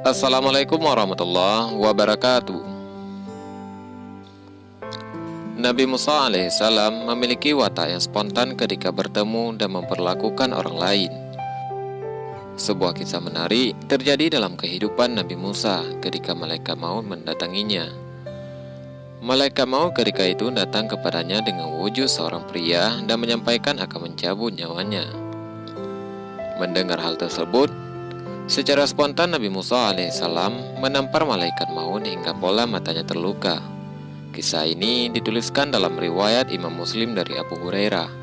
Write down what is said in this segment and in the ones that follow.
Assalamualaikum warahmatullahi wabarakatuh. Nabi Musa alaihissalam memiliki watak yang spontan ketika bertemu dan memperlakukan orang lain. Sebuah kisah menarik terjadi dalam kehidupan Nabi Musa ketika malaikat maut mendatanginya. Malaikat maut ketika itu datang kepadanya dengan wujud seorang pria dan menyampaikan akan mencabut nyawanya. Mendengar hal tersebut, secara spontan Nabi Musa alaihissalam menampar malaikat maut hingga bola matanya terluka. Kisah ini dituliskan dalam riwayat Imam Muslim dari Abu Hurairah.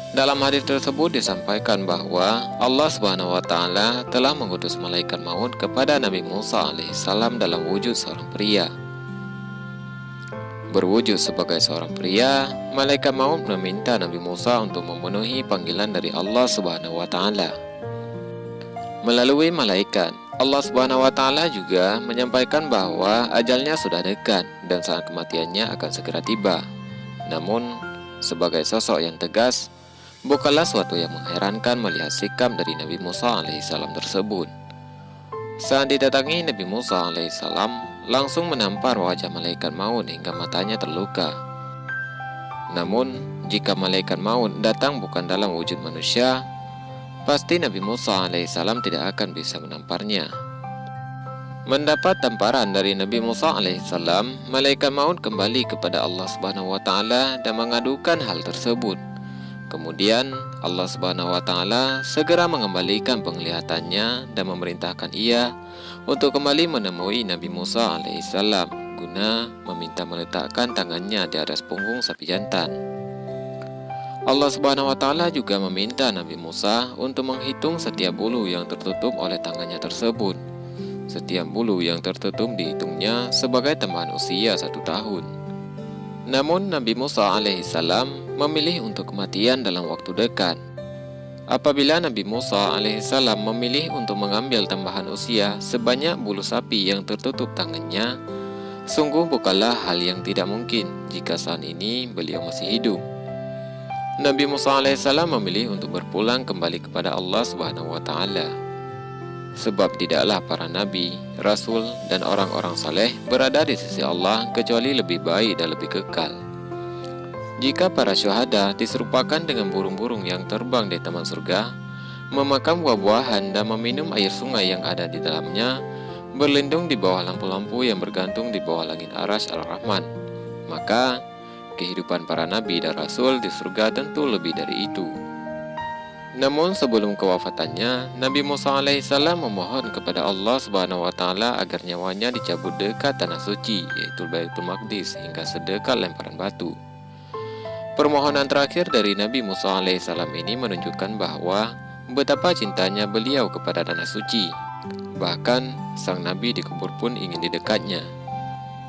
Dalam hadis tersebut disampaikan bahwa Allah Subhanahu wa Ta'ala telah mengutus malaikat maut kepada Nabi Musa alaihissalam dalam wujud seorang pria. Berwujud sebagai seorang pria, malaikat maut meminta Nabi Musa untuk memenuhi panggilan dari Allah Subhanahu wa Ta'ala. Melalui malaikat, Allah Subhanahu wa Ta'ala juga menyampaikan bahwa ajalnya sudah dekat dan saat kematiannya akan segera tiba. Namun, sebagai sosok yang tegas, bukanlah suatu yang mengherankan melihat sikap dari Nabi Musa alaihissalam tersebut. Saat didatangi Nabi Musa alaihissalam, langsung menampar wajah malaikat maut hingga matanya terluka. Namun, jika malaikat maut datang bukan dalam wujud manusia, pasti Nabi Musa alaihissalam tidak akan bisa menamparnya. Mendapat tamparan dari Nabi Musa alaihissalam, malaikat maut kembali kepada Allah Subhanahu wa Ta'ala dan mengadukan hal tersebut. Kemudian Allah Subhanahu wa Ta'ala segera mengembalikan penglihatannya dan memerintahkan ia untuk kembali menemui Nabi Musa alaihissalam guna meminta meletakkan tangannya di atas punggung sapi jantan. Allah Subhanahu wa Ta'ala juga meminta Nabi Musa untuk menghitung setiap bulu yang tertutup oleh tangannya tersebut. Setiap bulu yang tertutup dihitungnya sebagai tambahan usia 1 tahun. Namun Nabi Musa alaihissalam memilih untuk kematian dalam waktu dekat. Apabila Nabi Musa alaihissalam memilih untuk mengambil tambahan usia sebanyak bulu sapi yang tertutup tangannya, sungguh bukanlah hal yang tidak mungkin jika saat ini beliau masih hidup. Nabi Musa alaihissalam memilih untuk berpulang kembali kepada Allah Subhanahu wa Ta'ala. Sebab tidaklah para nabi, rasul, dan orang-orang saleh berada di sisi Allah kecuali lebih baik dan lebih kekal. Jika para syuhada diserupakan dengan burung-burung yang terbang di taman surga, memakan buah-buahan dan meminum air sungai yang ada di dalamnya, berlindung di bawah lampu-lampu yang bergantung di bawah langit Arsy Ar-Rahman, maka kehidupan para nabi dan rasul di surga tentu lebih dari itu. Namun sebelum kewafatannya, Nabi Musa alaihissalam memohon kepada Allah Subhanahu wa Ta'ala agar nyawanya dicabut dekat tanah suci, yaitu Baitul Maqdis, hingga sedekat lemparan batu. Permohonan terakhir dari Nabi Musa alaihissalam ini menunjukkan bahwa betapa cintanya beliau kepada tanah suci. Bahkan sang nabi dikubur pun ingin didekatnya.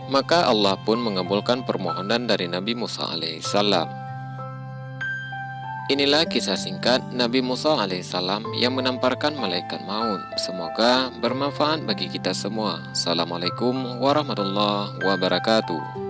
Maka Allah pun mengabulkan permohonan dari Nabi Musa alaihissalam. Inilah kisah singkat Nabi Musa alaihissalam yang menamparkan malaikat maut. Semoga bermanfaat bagi kita semua. Assalamualaikum warahmatullahi wabarakatuh.